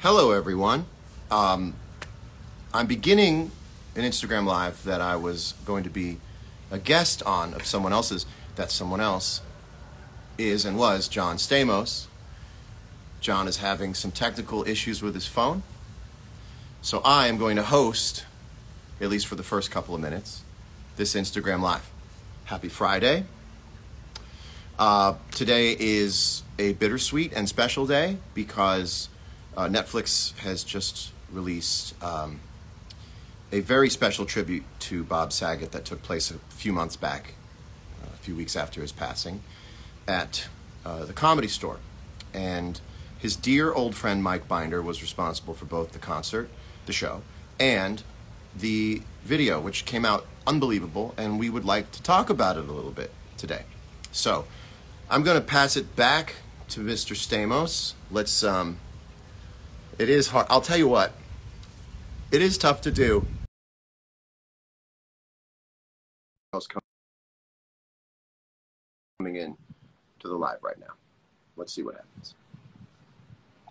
Hello, everyone. I'm beginning an Instagram Live that I was going to be a guest on of someone else's. That someone else is and was John Stamos. John is having some technical issues with his phone, so I am going to host, at least for the first couple of minutes, this Instagram Live. Happy Friday. Today is a bittersweet and special day because Netflix has just released a very special tribute to Bob Saget that took place a few months back, a few weeks after his passing, at the Comedy Store. And his dear old friend Mike Binder was responsible for both the concert, the show, and the video, which came out unbelievable, and we would like to talk about it a little bit today. So I'm going to pass it back to Mr. Stamos. Let's, it is hard. I'll tell you what, it is tough to do. Coming in to the live right now. Let's see what happens.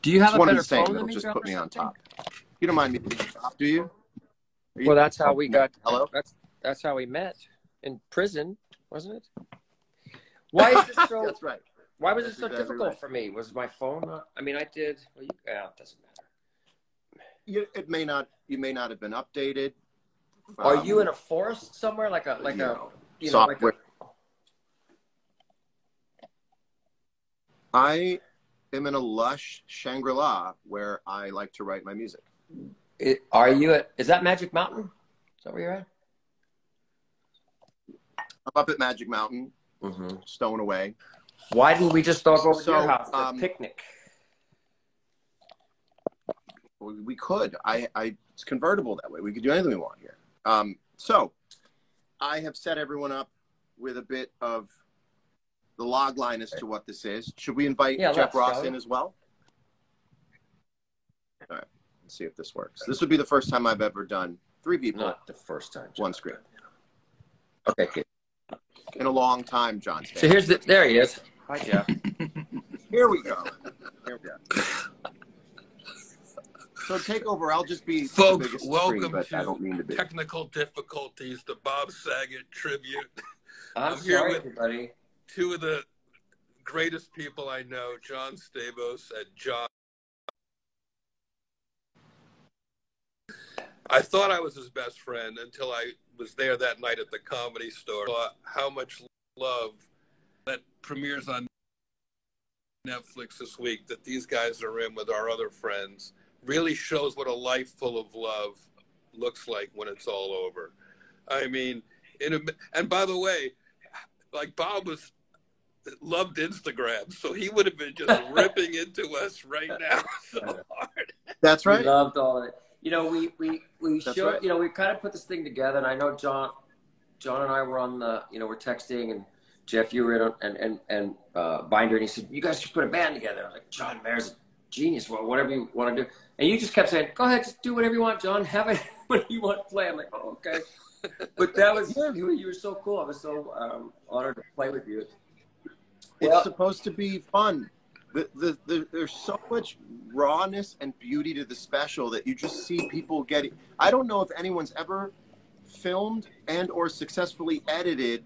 Do you have a better phone than than me, just John, put me on top. You don't mind me being on top, do you? Well, that's how we got. Hello? That's how we met in prison, wasn't it? Why is this so? That's right. Why was it so exactly difficult right. for me? Was my phone not? I mean, I did. Well, it doesn't matter. It may not. You may not have been updated. Are you in a forest somewhere, like a software? I am in a lush Shangri-La where I like to write my music. Are you at? Is that Magic Mountain? Is that where you're at? I'm up at Magic Mountain, stowing away. Why didn't we just go over to your house for a picnic? We could. It's convertible that way. We could do anything we want here. So I have set everyone up with a bit of the log line as to what this is. Should we invite Jeff Ross in as well? All right. Let's see if this works. This would be the first time I've ever done 3 people. Not the first time. One screen. Okay, kid. In a long time, John. So there he is. Hi, Jeff. Here we go. So take over. I'll just be folks. Welcome to technical difficulties. The Bob Saget tribute. I'm here sorry, with everybody. 2 of the greatest people I know, John Stamos and John. I thought I was his best friend until I was there that night at the Comedy Store. How much love that premieres on Netflix this week that these guys are in with our other friends really shows what a life full of love looks like when it's all over. I mean, and by the way, like Bob loved Instagram, so he would have been just ripping into us right now so hard. That's right. We loved all of it. You know, we showed, right. you know, we kind of put this thing together, and I know John and I were on the, you know, we're texting, and Jeff, you were in, and Binder, and he said, you guys should put a band together. I was like, John Mayer's a genius, well, whatever you want to do. And you just kept saying, go ahead, just do whatever you want, John, have it when you want to play. I'm like, oh, okay. But that was, you were so cool. I was so honored to play with you. It's supposed to be fun. There's so much rawness and beauty to the special that you just see people getting. I don't know if anyone's ever filmed and or successfully edited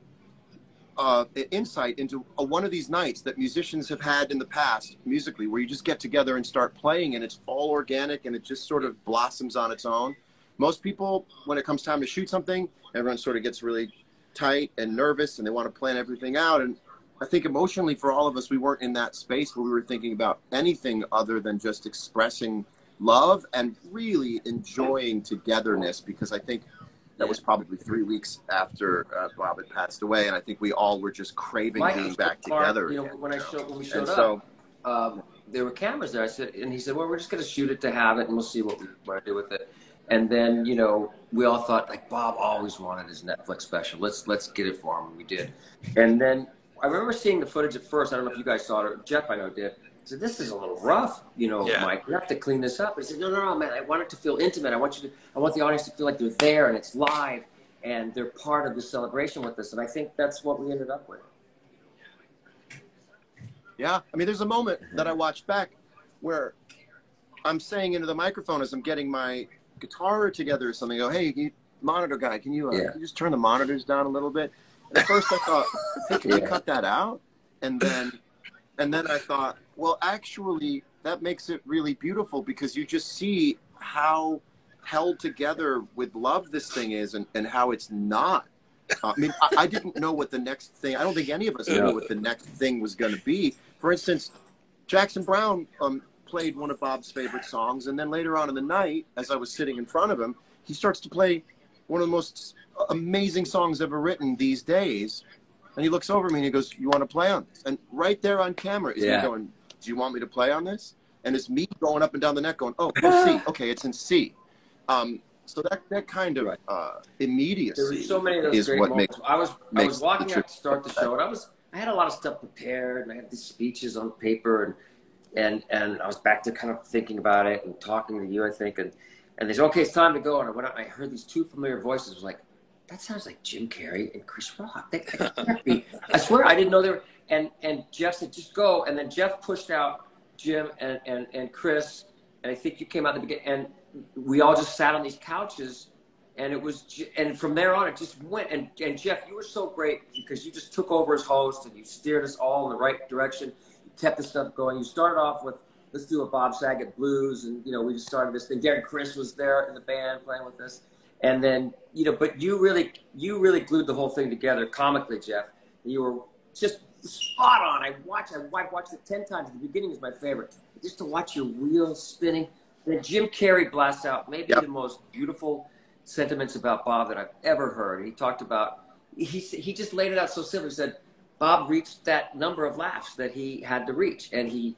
insight into one of these nights that musicians have had in the past musically, where you just get together and start playing and it's all organic and it just sort of blossoms on its own. Most people, when it comes time to shoot something, everyone sort of gets really tight and nervous and they want to plan everything out. And I think emotionally for all of us, we weren't in that space where we were thinking about anything other than just expressing love and really enjoying togetherness, because I think that was probably 3 weeks after Bob had passed away, and I think we all were just craving being back together. You know, when we showed up, there were cameras there. I said, and he said, well, we're just going to shoot it to have it, and we'll see what we want to do with it. And then, you know, we all thought, like, Bob always wanted his Netflix special. Let's get it for him, and we did. And then I remember seeing the footage at first. I don't know if you guys saw it, or Jeff, I know, did. I said, this is a little rough, you know, Mike. We have to clean this up. He said, no, man. I want it to feel intimate. I want the audience to feel like they're there and it's live and they're part of the celebration with us. And I think that's what we ended up with. Yeah, I mean, there's a moment that I watched back where I'm saying into the microphone as I'm getting my guitar together or something. I go, hey, monitor guy, can you just turn the monitors down a little bit? And at first I thought, hey, can we cut that out? And then I thought, well, actually, that makes it really beautiful because you just see how held together with love this thing is and how it's not. I mean, I didn't know what the next thing, I don't think any of us knew what the next thing was going to be. For instance, Jackson Browne played one of Bob's favorite songs, and then later on in the night, as I was sitting in front of him, he starts to play one of the most amazing songs ever written these days. And he looks over at me and he goes, you want to play on this? And right there on camera is me going, do you want me to play on this? And it's me going up and down the neck going, oh, C. Okay, it's in C. So that kind of immediacy there were so many of those great moments. I was walking out to start the show, and I had a lot of stuff prepared, and I had these speeches on paper, and I was back to kind of thinking about it and talking to you, I think, and they said, okay, it's time to go. And I went out and I heard these two familiar voices. I was like, that sounds like Jim Carrey and Chris Rock. That can't be. I swear I didn't know they were. And Jeff said, just go. And then Jeff pushed out Jim and Chris, and I think you came out at the beginning, and we all just sat on these couches, and and from there on it just went. And Jeff, you were so great because you just took over as host and you steered us all in the right direction. You kept the stuff going. You started off with, let's do a Bob Saget blues, and we just started this thing. Darren Criss was there in the band playing with us, and then but you really glued the whole thing together comically, Jeff. You were just spot on. I watched it 10 times. The beginning is my favorite, just to watch your wheels spinning. And then Jim Carrey blasts out maybe the most beautiful sentiments about Bob that I've ever heard. He talked about, he just laid it out so simple. He said Bob reached that number of laughs that he had to reach, and he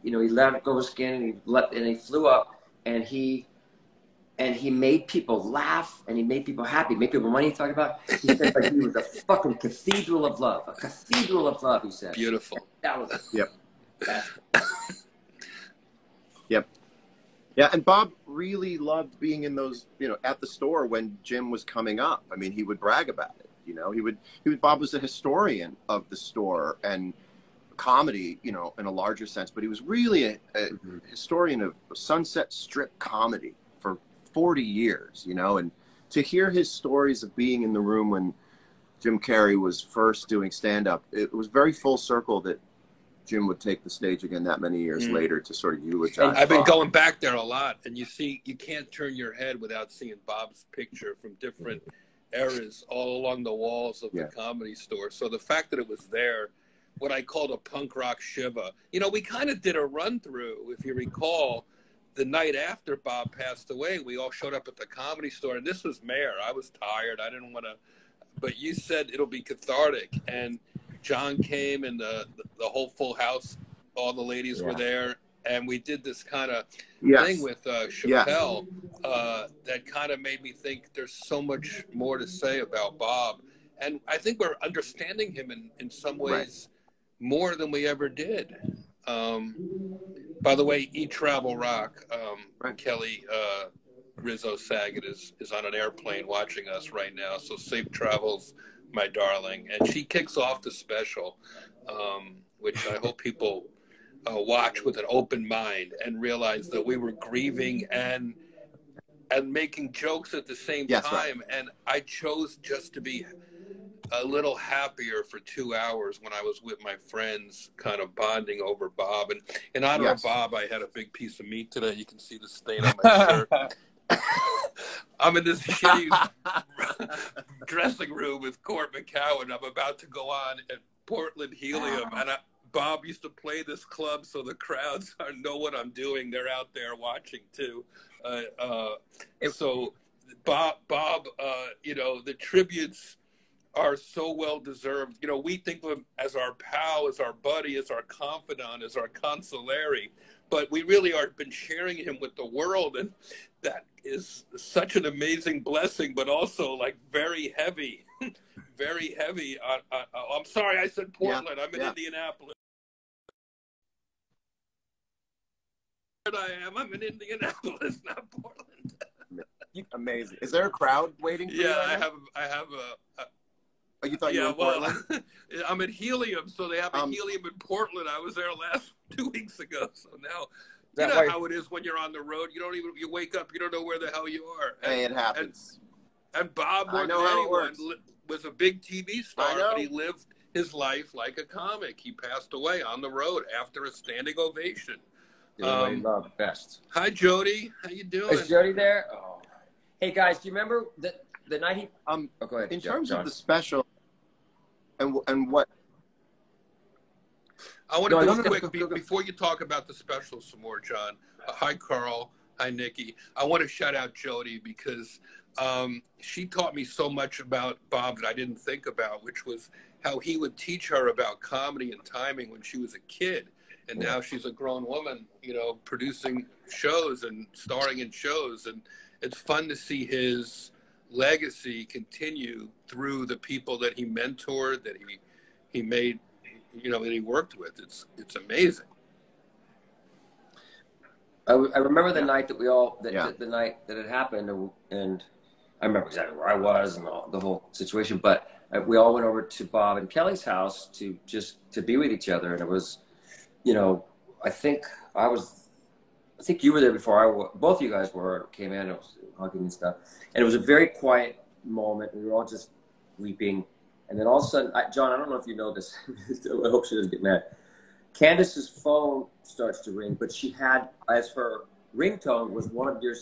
let go of his skin, and he flew up, and he made people laugh, and he made people happy, made people money. He talked about, he said like he was a fucking cathedral of love, he said. Beautiful. That was Yep. Yeah, and Bob really loved being in those, at the store when Jim was coming up. I mean, he would brag about it. Bob was a historian of the store and comedy, in a larger sense, but he was really a historian of Sunset Strip comedy for 40 years, and to hear his stories of being in the room when Jim Carrey was first doing stand-up, it was very full circle that Jim would take the stage again that many years later to sort of eulogize. I've been going back there a lot, and you can't turn your head without seeing Bob's picture from different eras all along the walls of the Comedy Store. So the fact that it was there, what I called a punk rock shiva. We kind of did a run through, if you recall, the night after Bob passed away. We all showed up at the Comedy Store, and this was Mayor. I was tired. I didn't want to, but you said it'll be cathartic, and John came, and the whole full house, all the ladies were there, and we did this kind of thing with Chappelle that kind of made me think there's so much more to say about Bob, and I think we're understanding him in some ways more than we ever did. By the way, Eat Travel Rock, Kelly Rizzo Saget is on an airplane watching us right now, so safe travels, my darling. And she kicks off the special, which I hope people watch with an open mind and realize that we were grieving and making jokes at the same time. And I chose just to be a little happier for 2 hours when I was with my friends, kind of bonding over Bob. And in honor of Bob, I had a big piece of meat today. You can see the stain on my shirt. I'm in this shitty dressing room with Court McCowan. I'm about to go on at Portland Helium, and Bob used to play this club, so the crowds know what I'm doing. They're out there watching too. So Bob, the tributes are so well deserved. We think of him as our pal, as our buddy, as our confidant, as our consigliere, but we really are been sharing him with the world, and that is such an amazing blessing, but also like very heavy, very heavy. I'm sorry, I said Portland. I'm in Indianapolis. I'm in Indianapolis, not Portland. Amazing. Is there a crowd waiting for you? I have a. Oh, you thought you were in Portland? I'm at Helium, so they have a Helium in Portland. I was there 2 weeks ago, so now, You know how it is when you're on the road. You wake up, you don't know where the hell you are. Hey, it happens. And Bob, more than anyone, was a big TV star, but he lived his life like a comic. He passed away on the road after a standing ovation. Best. Hi, Jody. How you doing? Is Jody there? Oh. Hey, guys, do you remember the night he... go ahead. In terms of the special and what... I want to do quick, before you talk about the special some more, John. Hi, Carl. Hi, Nikki. I want to shout out Jody because she taught me so much about Bob that I didn't think about, which was how he would teach her about comedy and timing when she was a kid. And now she's a grown woman, producing shows and starring in shows. And it's fun to see his legacy continue through the people that he mentored, that he made, that he worked with. It's amazing. I remember the night that the night that it happened, and I remember exactly where I was and the whole situation. But we all went over to Bob and Kelly's house to be with each other, and it was, I think you were there before both of you guys came in, it was hugging and stuff, and it was a very quiet moment. We were all just weeping, and then all of a sudden, John, I don't know if you know this. I hope she doesn't get mad. Candace's phone starts to ring, but she had, as her ringtone, was one of your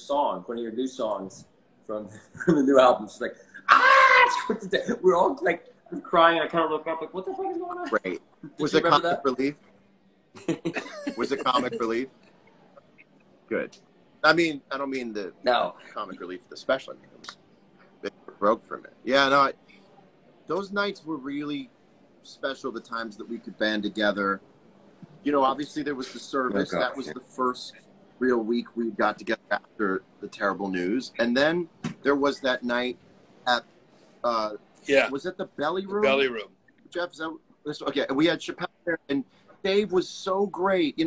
new songs from the new album. She's like, we're all like crying. I kind of look up like, what the fuck is going on? Right. Was it comic relief? Was it comic relief? Good. I mean, I don't mean the comic relief, the special. I mean, it broke from it. Yeah, no, those nights were really special, the times that we could band together. Obviously there was the service. That was the first real week we got together after the terrible news. And then there was that night at, was it the Belly Room? The Belly Room. Jeff, okay, we had Chappelle there, and Dave was so great.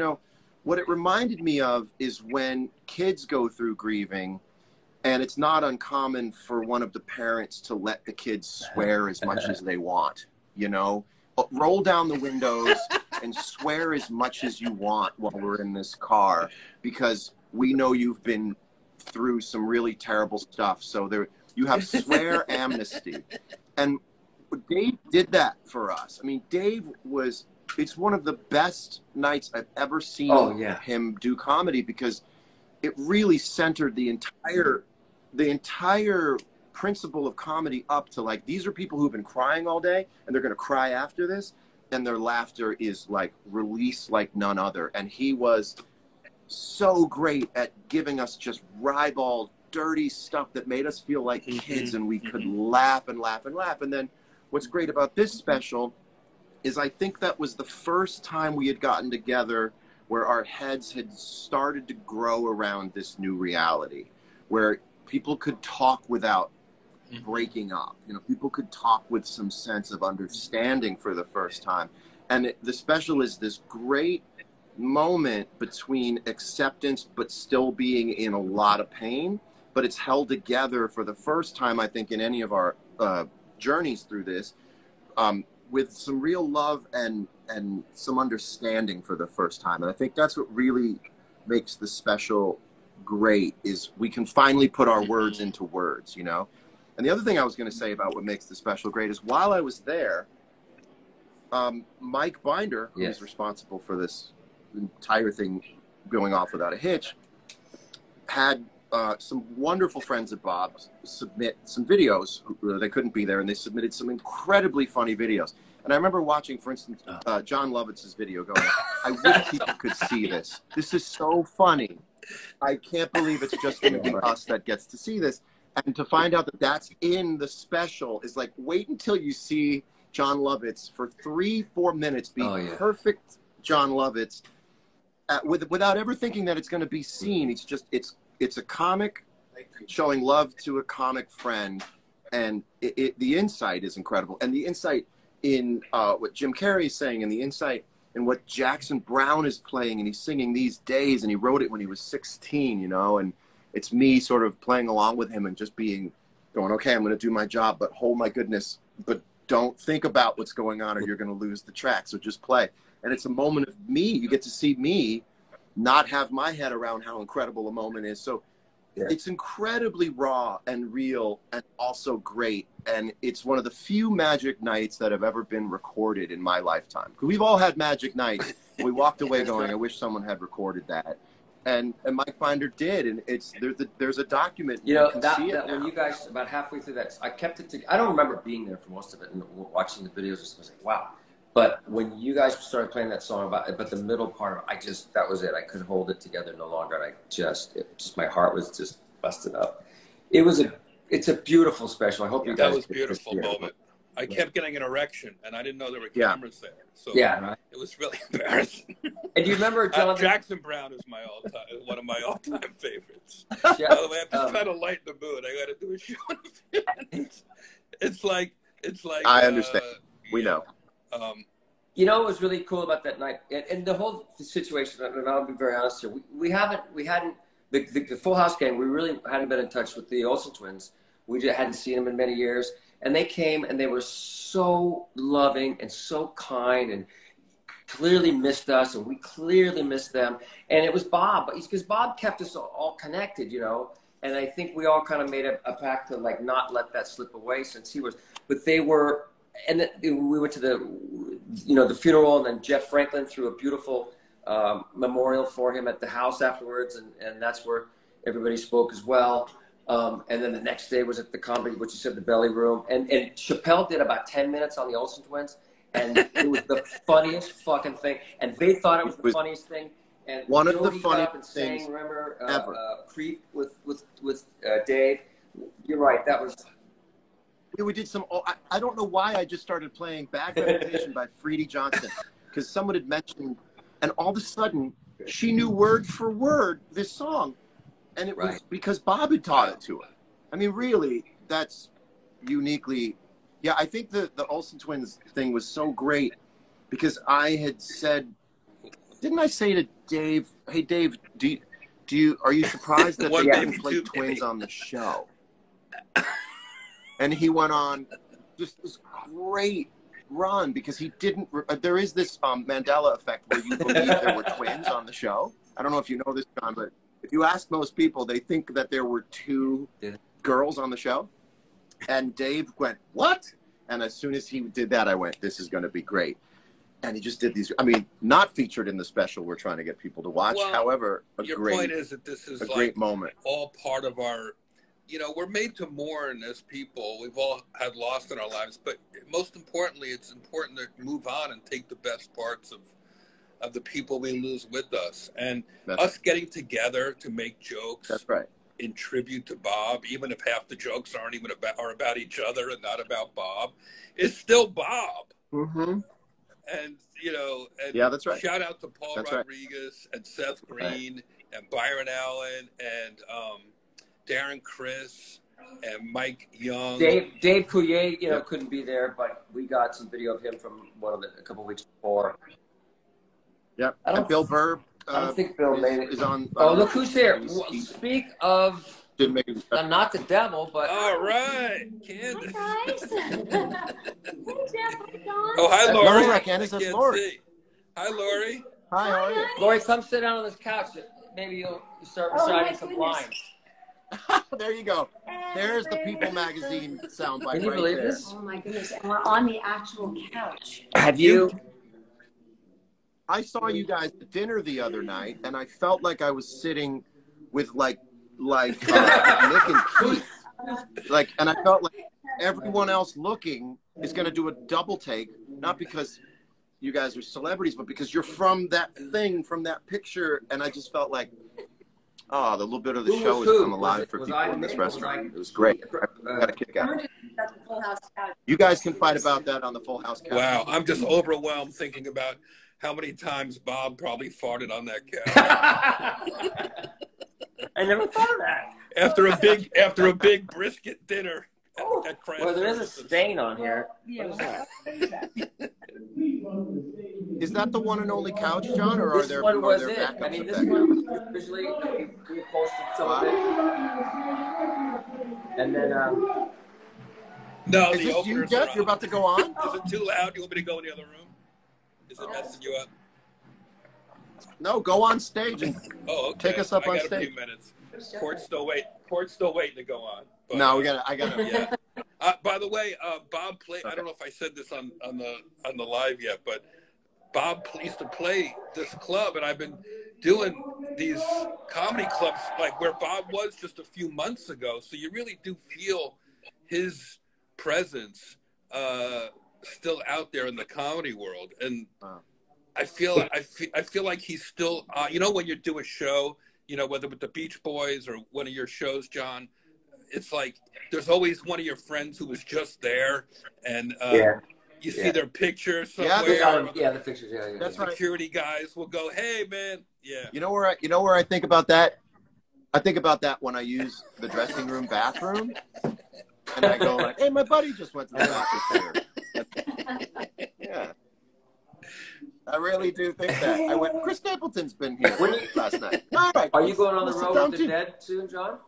What it reminded me of is when kids go through grieving, and it's not uncommon for one of the parents to let the kids swear as much as they want, roll down the windows and swear as much as you want while we're in this car, because we know you've been through some really terrible stuff. So you have swear amnesty. And Dave did that for us. I mean, it's one of the best nights I've ever seen him do comedy, because it really centered the entire principle of comedy up to, like, these are people who've been crying all day and they're going to cry after this, and their laughter is like release like none other. And he was so great at giving us just ribald, dirty stuff that made us feel like kids, and we could laugh and laugh and laugh. And then what's great about this special is I think that was the first time we had gotten together where our heads had started to grow around this new reality, where people could talk without breaking up. People could talk with some sense of understanding for the first time. And the special is this great moment between acceptance but still being in a lot of pain, but it's held together for the first time, I think, in any of our journeys through this, with some real love and some understanding for the first time. And I think that's what really makes the special great, is we can finally put our words into words, And the other thing I was going to say about what makes the special great is, while I was there, Mike Binder, who's responsible for this entire thing going off without a hitch, had some wonderful friends of Bob's submit some videos. They couldn't be there, and they submitted some incredibly funny videos. And I remember watching, for instance, John Lovitz's video going, I wish people could see this. This is so funny. I can't believe it's just going to be us that gets to see this. And to find out that that's in the special is like, wait until you see John Lovitz for 3-4 minutes be perfect John Lovitz, without ever thinking that it's going to be seen. It's a comic showing love to a comic friend, and the insight is incredible. And the insight in what Jim Carrey is saying, and the insight in what Jackson Brown is playing, and he's singing These Days, and he wrote it when he was 16, and it's me sort of playing along with him and just going, okay, I'm going to do my job, but oh my goodness, but don't think about what's going on or you're going to lose the track. So just play. And it's a moment of me. You get to see me not have my head around how incredible a moment is. So it's incredibly raw and real and also great. And it's one of the few magic nights that have ever been recorded in my lifetime. Because we've all had magic nights. We walked away going, I wish someone had recorded that. And Mike Binder did, and there's a document. You know, that when you guys, about halfway through that, I kept it I don't remember being there for most of it and watching the videos. I was like, wow. But when you guys started playing that song but the middle part, that was it. I couldn't hold it together no longer. And my heart was just busted up. It's a beautiful special. I hope you guys. That was a beautiful moment. I kept getting an erection, and I didn't know there were cameras there. So right. It was really embarrassing. And do you remember Jonathan? Jackson Browne is one of my all-time favorites. By the way, I'm just trying to lighten the mood. I got to do a show. It's like. I understand. We know. You know what was really cool about that night, and the whole situation. And I'll be very honest here. We hadn't the Full House gang. We really hadn't been in touch with the Olsen twins. We just hadn't seen them in many years. And they came and they were so loving and so kind and clearly missed us and we clearly missed them. And it was Bob, because Bob kept us all connected, you know. And I think we all kind of made a pact to like not let that slip away since he was. But they were, and then we went to the funeral, and then Jeff Franklin threw a beautiful memorial for him at the house afterwards, and that's where everybody spoke as well. And then the next day was at the comedy, which you said, the Belly Room. And Chappelle did about 10 minutes on the Olsen twins. And it was the funniest fucking thing. And they thought it was the funniest thing. And one Jody of the funniest things sang, remember, ever. Creep with Dave. You're right. That was. We did some. I don't know why I just started playing Bad Reputation by Freddie Johnson. Because someone had mentioned, and all of a sudden, she knew word for word this song. And it was because Bob had taught it to her. I mean, really, that's uniquely. Yeah, I think the Olsen twins thing was so great because I had said, didn't I say to Dave, hey, Dave, are you surprised that they didn't play twins on the show? And he went on just this great run because he didn't. There is this Mandela effect where you believe there were twins on the show. I don't know if you know this, John, but if you ask most people, they think that there were two girls on the show. And Dave went, what? And as soon as he did that, I went, this is going to be great. And he just did these, I mean, not featured in the special we're trying to get people to watch. Well, however, your point is that this is a great moment. All part of our, we're made to mourn as people. We've all had loss in our lives. But most importantly, it's important to move on and take the best parts of the people we lose with us, and us getting together to make jokes. That's right. In tribute to Bob, even if half the jokes aren't even about each other and not about Bob, it's still Bob. Mm-hmm. And that's right. Shout out to Paul Rodriguez and Seth Green and Byron Allen and Darren Criss and Mike Young. Dave Coulier, couldn't be there, but we got some video of him from a couple of weeks before. Yep. And Bill Burr. I don't think Bill made it. Is on. Oh, look who's here. Speak of. Didn't make it. Not the devil, but. All right, Candace. Hi, guys. Oh, hi, Lori. Hello, Candace. That's Lori. Hi, Lori. Hi, how are you? Lori, come sit down on this couch. Maybe you'll start reciting some lines. There you go. There's the People Magazine soundbite. Can you believe this? Oh my goodness! And we're on the actual couch. Have you? I saw you guys at dinner the other night, and I felt like I was sitting with like Nick and Keith. And I felt like everyone else looking is going to do a double take, not because you guys are celebrities, but because you're from that thing, from that picture. And I just felt like, the little bit of the show has come alive for people in this restaurant. It was great. I got a kick out. You guys can fight about that on the Full House couch. Wow, I'm just overwhelmed thinking about how many times Bob probably farted on that couch. I never thought of that. After a big brisket dinner at Craft. Well, there is a stain on here. Is that the one and only couch, John, or this one was it? I mean, this one was visually we posted some of it, and then. No, is this you, Jeff? You're about to go on? Is it too loud? You want me to go in the other room? Is it messing you up? No, go on stage and take us up on stage. I got a few minutes. Court's still waiting to go on. But, no, I got it. Yeah. By the way, Bob played. Okay. I don't know if I said this on the live yet, but Bob used to play this club, and I've been doing these comedy clubs like where Bob was just a few months ago. So you really do feel his presence still out there in the comedy world, and I feel like he's still. You know, when you do a show, you know, whether with the Beach Boys or one of your shows, John, it's like there's always one of your friends who was just there, and you see their picture somewhere. The pictures. Yeah. That's right. Security guys will go, "Hey, man." Yeah. You know where I think about that? I think about that when I use the dressing room bathroom, and I go like, "Hey, my buddy just went to the bathroom." Yeah. I really do think that. I went, Chris Stapleton's been here last night. All right. Are you going on the road with the Dead soon, John?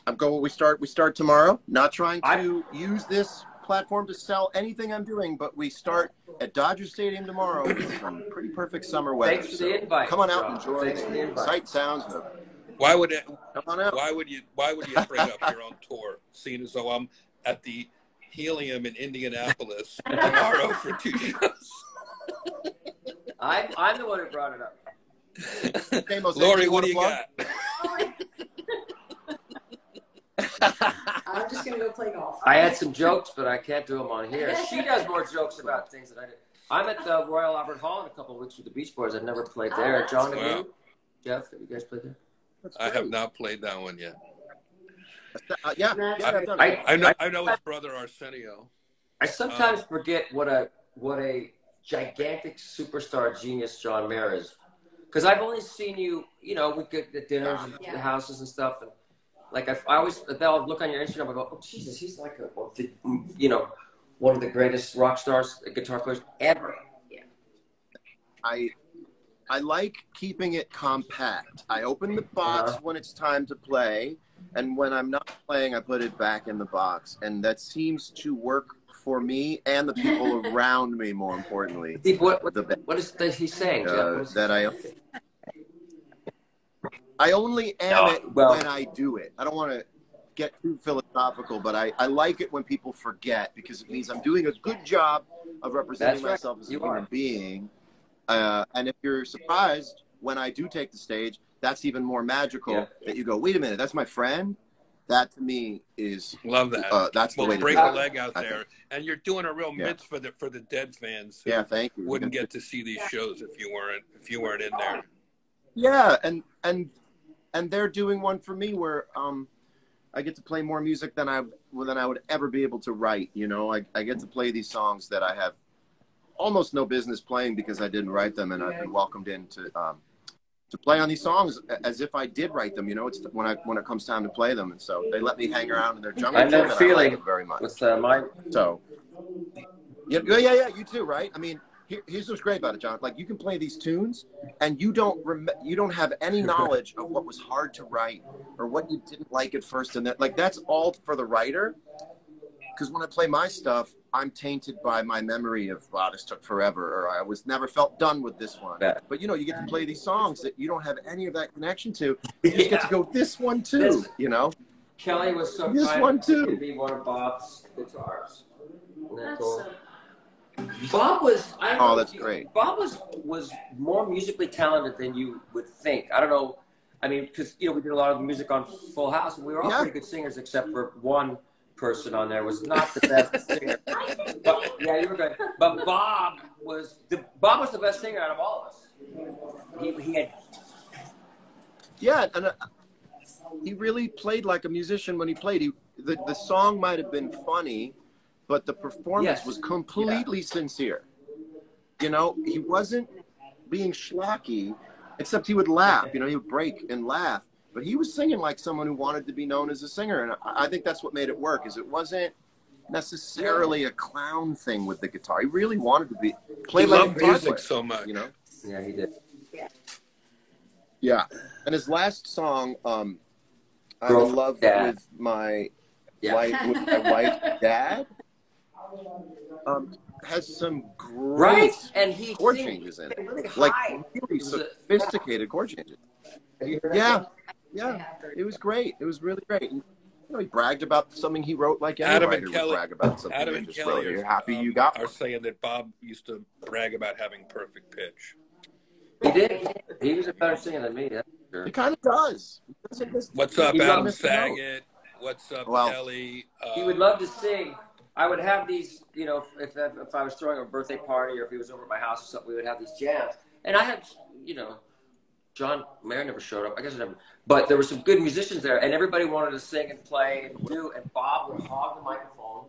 I'm going. We start tomorrow. Not trying to use this platform to sell anything I'm doing, but we start at Dodger Stadium tomorrow with some pretty perfect summer weather. Thanks for the invite. Come on out and enjoy the sight, sounds. Why would you bring up your own tour, seeing as though I'm at the Helium in Indianapolis tomorrow for 2 shows? I'm the one who brought it up. Lori, what do you got? I'm just going to go play golf. I had some jokes, but I can't do them on here. She does more jokes about things than I do. I'm at the Royal Albert Hall in a couple of weeks with the Beach Boys. I've never played there. John, have you? Jeff, have you guys played there? I have not played that one yet. Yeah, I know his brother Arsenio. I sometimes forget what a gigantic superstar genius John Mayer is, because I've only seen you. You know, we get at dinners and the houses and stuff, and like I always, they'll look on your Instagram and go, "Oh Jesus, he's like one of the greatest rock stars, guitar players ever." Yeah. I like keeping it compact. I open the box when it's time to play, and when I'm not playing, I put it back in the box, and that seems to work for me and the people around me. More importantly, what is he saying? That I only am it when I do it. I don't want to get too philosophical, but I like it when people forget, because it means I'm doing a good job of representing myself as a human being. And if you're surprised when I do take the stage, that's even more magical. That you go, wait a minute, that's my friend. That to me is love that. That's the way to break a leg out there, and you're doing a real mitzvah for the Dead fans. Yeah, thank you. Wouldn't get to see these shows if you weren't in there. Yeah, and they're doing one for me where I get to play more music than I would ever be able to write. You know, I get to play these songs that I have almost no business playing because I didn't write them, and I've been welcomed in to play on these songs as if I did write them. You know, it's when it comes time to play them, and so they let me hang around in their jungle. I know the feeling. I like it very much. With my so yeah, you too, right? I mean, here's what's great about it, John. Like, you can play these tunes, and you don't have any knowledge of what was hard to write or what you didn't like at first, and that's all for the writer. Because when I play my stuff, I'm tainted by my memory of, wow, this took forever, or I never felt done with this one. Yeah. But, you know, you get to play these songs that you don't have any of that connection to. You just get to go, this one too, you know? Kelly was so this one too. To be one of Bob's guitars. That's so... Bob was, I don't know. Oh, that's great. Bob was more musically talented than you would think. I don't know. I mean, because, you know, we did a lot of the music on Full House, and we were all pretty good singers, except for one person on there was not the best singer. But, yeah, you were good. But Bob was the best singer out of all of us. He had. Yeah, and he really played like a musician when he played. The song might have been funny, but the performance was completely sincere. You know, he wasn't being schlocky, except he would laugh. You know, he would break and laugh. But he was singing like someone who wanted to be known as a singer. And I think that's what made it work, is it wasn't necessarily a clown thing with the guitar. He really wanted to play like loved music so much. You know? Yeah, he did. Yeah. And his last song, I'm in love with my wife, Dad. has some Right, great and he chord sings changes in it, really like high. really sophisticated chord changes. Have you heard Yeah, that? yeah, it was great. It was really great. And, you know, he bragged about something he wrote, like any Adam writer and would Kelly, brag about something Adam they and just Kelly wrote. You're happy you got are one. saying that Bob used to brag about having perfect pitch. He did. He was a better singer than me. That's sure. He kind of does. He doesn't miss, What's up, He Adam loves the note. Saget? What's up, Well, Kelly? He would love to sing. I would have these, you know, if I was throwing a birthday party or if he was over at my house or something, we would have these jams. And I had, you know, John Mayer never showed up. I guess never. But there were some good musicians there, and everybody wanted to sing and play and do. And Bob would hog the microphone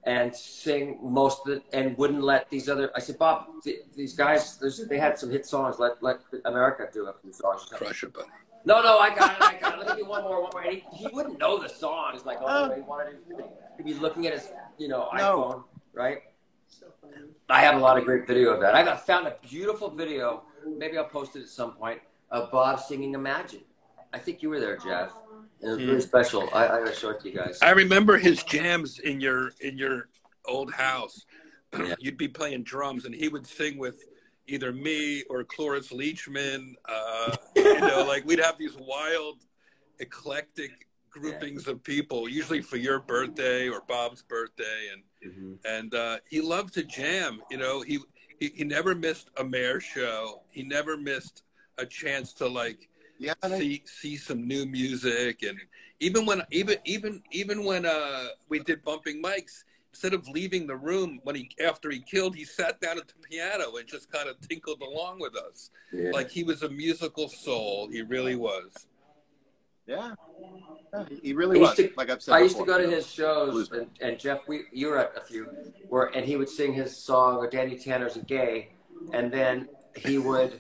and sing most of it, and wouldn't let these other. I said, Bob, these guys, they had some hit songs. Let America do a few songs. Crush it, buddy. No, I got it. Let me do one more. And he wouldn't know the songs. Like, oh, he wanted to. He'd be looking at his, you know, iPhone, right? So funny. I have a lot of great video of that. I found a beautiful video. Maybe I'll post it at some point of Bob singing Imagine. I think you were there, Jeff. It was really special. I gotta show it to you guys. I remember his jams in your old house. Yeah. You'd be playing drums, and he would sing with either me or Cloris Leachman. You know, like we'd have these wild, eclectic groupings of people, usually for your birthday or Bob's birthday, and he loved to jam. You know, he never missed a Mayor show. He never missed a chance to like see some new music. And even when we did bumping mics, instead of leaving the room after he killed, he sat down at the piano and just kind of tinkled along with us. Yeah. Like he was a musical soul. He really was. Yeah, he really was. Like I've said I before, used to go to his shows, and Jeff, you were at a few, and he would sing his song, or Danny Tanner's a Gay, and then he would,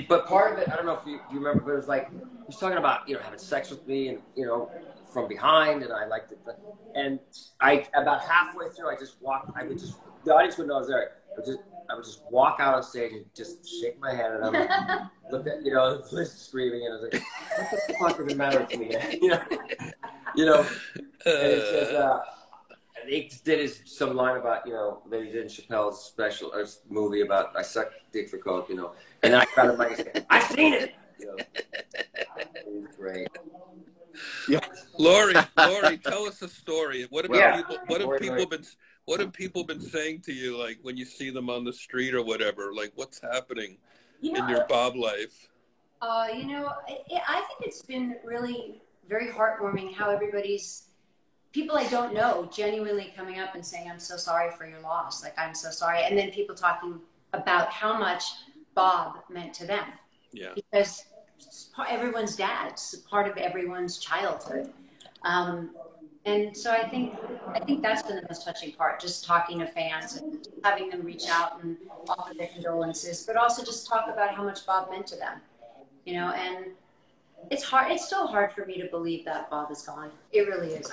but part of it, I don't know if you remember, but it was like, he was talking about, you know, having sex with me, and, you know, from behind, and I liked it, and about halfway through, the audience would know I was there, I would just walk out on stage and just shake my head at them, look at, you know, the police screaming, and I was like, what the fuck does it matter to me? You know, and it says, he did some line about, you know, that he did in Chappelle's special or movie about I suck dick for coke, you know, and then I grabbed the mic and said, I've seen it. You know, it was great. Yeah, Lori, tell us a story. What have people been saying to you, like when you see them on the street or whatever? Like, what's happening in your Bob life? You know, I think it's been really very heartwarming how people I don't know genuinely coming up and saying, I'm so sorry for your loss. Like, I'm so sorry. And then people talking about how much Bob meant to them. Yeah. Because everyone's dad, it's part of everyone's childhood. And so I think that's been the most touching part, just talking to fans and having them reach out and offer their condolences, but also just talk about how much Bob meant to them, you know, and it's hard. It's still hard for me to believe that Bob is gone. It really is.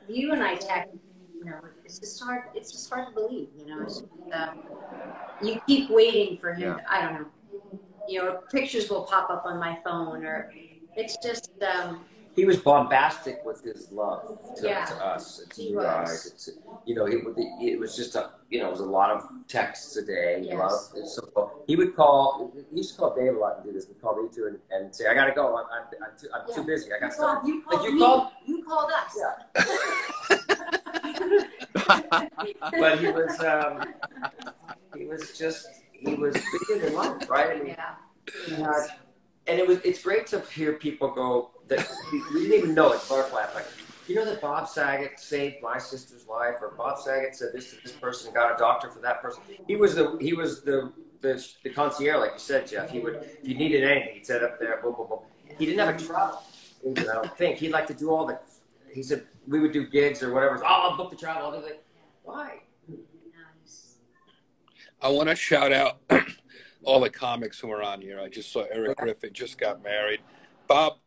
You and I text, you know, it's just hard to believe, you know, it's, you keep waiting for him. I don't know, you know, pictures will pop up on my phone or it's just, he was bombastic with his love to us, to you guys. You know, it was just it was a lot of texts a day. Yes. He would call. He used to call Dave a lot and do this. He'd call me too and say, "I gotta go. I'm too busy. I got stuff." You called us. Yeah. But he was bigger than life, right? I mean, and it's great to hear people go that we didn't even know it. Butterfly effect. You know that Bob Saget saved my sister's life, or Bob Saget said this to this person, got a doctor for that person. He was the concierge, like you said, Jeff. He would, if you needed anything, he'd set up there, boom, boom, boom. He didn't have a travel agent, I don't think. He'd like to do all the. He said we would do gigs or whatever. Oh, I'll book the travel. I'll do that. Why? I want to shout out all the comics who are on here. I just saw Eric Griffin just got married. Bob,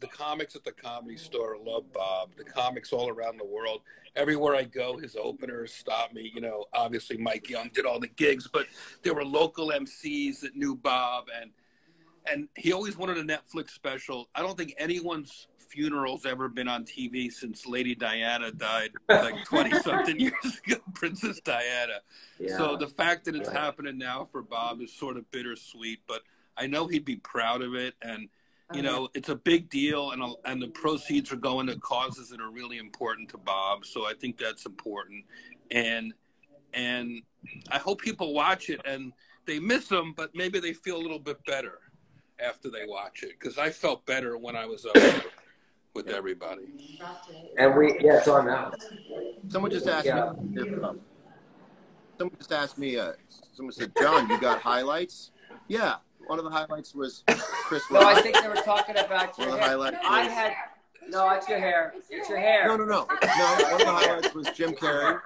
the comics at the Comedy Store love Bob. The comics all around the world. Everywhere I go, his openers stop me. You know, obviously Mike Young did all the gigs, but there were local MCs that knew Bob, and and he always wanted a Netflix special. I don't think anyone's funeral's ever been on TV since Lady Diana died like 20-something years ago, Princess Diana. Yeah. So the fact that it's happening now for Bob is sort of bittersweet, but I know he'd be proud of it. And, you know, it's a big deal, and the proceeds are going to causes that are really important to Bob. So I think that's important. And I hope people watch it and they miss him, but maybe they feel a little bit better after they watch it, because I felt better when I was up there with everybody. And it's on now. Someone just asked me. Someone just asked me. Someone said, "John, you got highlights?" Yeah, one of the highlights was Chris. No, I think they were talking about your hair. No, it's your hair. It's your hair. No. One of the highlights was Jim Carrey.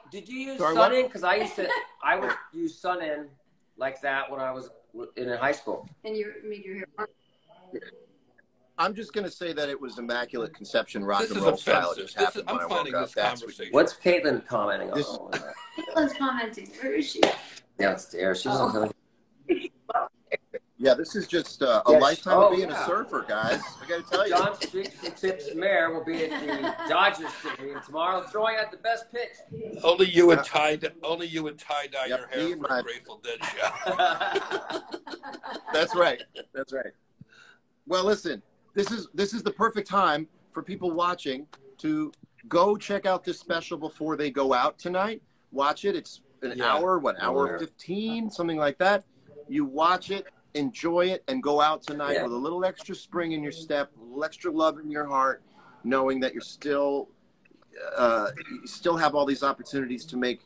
Did you use sun-in? Because I would use sun-in like that when I was in high school. And you made your hair. I'm just going to say that it was immaculate conception rock and roll style. Just happened when I woke up. What's Caitlin commenting on? Caitlin's commenting. Where is she? Downstairs. She's on. Yeah, this is just a lifetime of being a surfer, guys. I got to tell you. John Tips Mayor will be at the Dodgers Stadium tomorrow, throwing out the best pitch. Only you would tie dye your hair for a Grateful Dead show. That's right. Well, listen, this is the perfect time for people watching to go check out this special before they go out tonight. Watch it. It's an hour, hour 15, something like that. You watch it, enjoy it, and go out tonight with a little extra spring in your step, a little extra love in your heart, knowing that you still have all these opportunities to make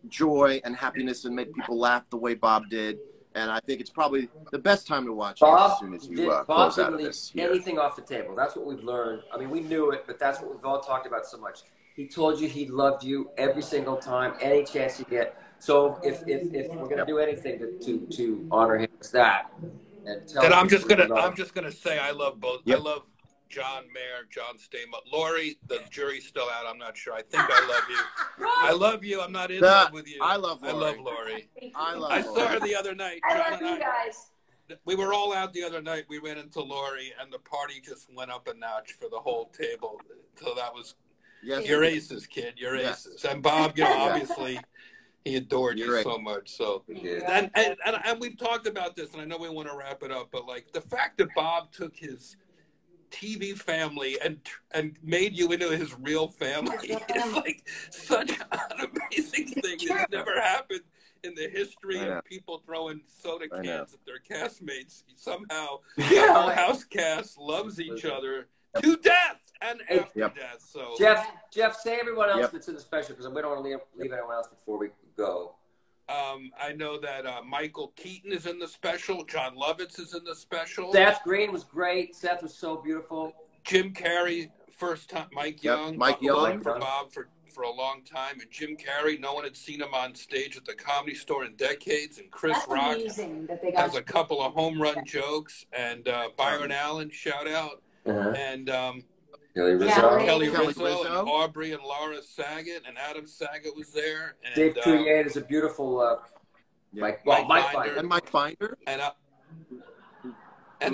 joy and happiness and make people laugh the way Bob did. And I think it's probably the best time to watch it as soon as you close out of this. Bob didn't leave anything off the table. That's what we've learned. I mean, we knew it, but that's what we've all talked about so much. He told you he loved you every single time, any chance you get. So if we're gonna do anything to honor him, it's that. And I'm just gonna say I love both. Yep. I love John Mayer, John Stamos, Lori. The jury's still out. I'm not sure. I think I love you. I love you. I'm not in love with you. I love Lori. I saw her the other night. I love you guys. We were all out the other night. We went into Lori, and the party just went up a notch for the whole table. So that was your aces, kid. Your aces. And Bob, obviously. He adored you so much. So, and we've talked about this, and I know we want to wrap it up, but like the fact that Bob took his TV family and made you into his real family is like such an amazing thing. It's never happened in the history of people throwing soda cans at their castmates. Somehow, the whole house cast loves each other to death. And after death, so Jeff, say everyone else that's in the special, because we don't want to leave anyone else before we go. I know that Michael Keaton is in the special. John Lovitz is in the special. Seth Green was great. Seth was so beautiful. Jim Carrey, first time. Mike Young. Mike Young for Bob for a long time. And Jim Carrey, no one had seen him on stage at the Comedy Store in decades. And Chris Rock has a couple of home run jokes. And Byron Allen, shout out. And Kelly Rizzo, and Aubrey and Laura Saget, and Adam Saget was there. And, Dave Coulier is a beautiful Mike Binder. And Mike Binder. And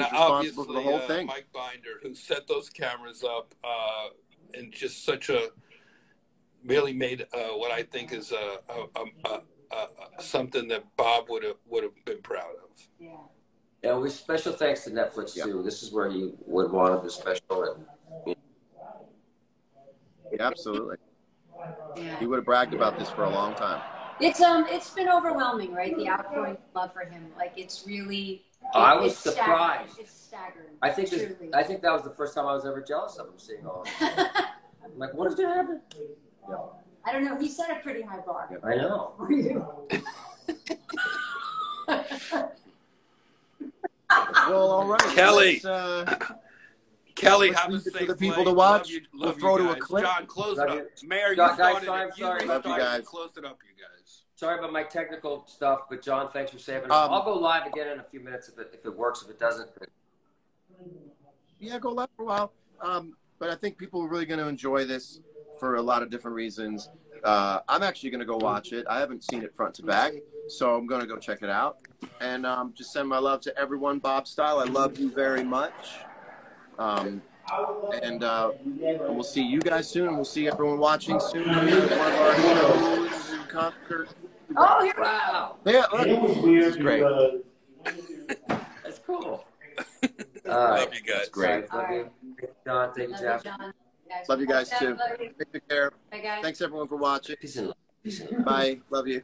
obviously the whole thing. Mike Binder, who set those cameras up and just really made what I think is something that Bob would have been proud of. Yeah. Yeah, we special thanks to Netflix too. This is where he would want the special. Absolutely. Yeah. He would have bragged about this for a long time. It's been overwhelming, right? The outpouring love for him. Like it's really. I was surprised. It's staggering. I think that was the first time I was ever jealous of him seeing all of it. I'm like, what is going to happen? Yeah. I don't know. He set a pretty high bar. I know. Well, all right. Kelly, have a safe for the people flight. to watch. We'll throw to a clip. John, close it up. Mayor, you guys, started I'm it. sorry. Love you guys. Close it up, you guys. Sorry about my technical stuff, but John, thanks for saving us. I'll go live again in a few minutes if it works. If it doesn't, yeah, go live for a while. But I think people are really going to enjoy this for a lot of different reasons. I'm actually going to go watch it. I haven't seen it front to back, so I'm going to go check it out. And just send my love to everyone, Bob Style. I love you very much. And we'll see you guys soon. We'll see everyone watching soon. One of our shows in concert. Oh, here Wow. Yeah, It was weird. It's great. That's cool. Love you guys. Great. Love you. John, thank you, Jeff. Love you guys too. Love you. Take care. Bye, guys. Thanks everyone for watching. Peace and love. Peace and love. Bye. Love you.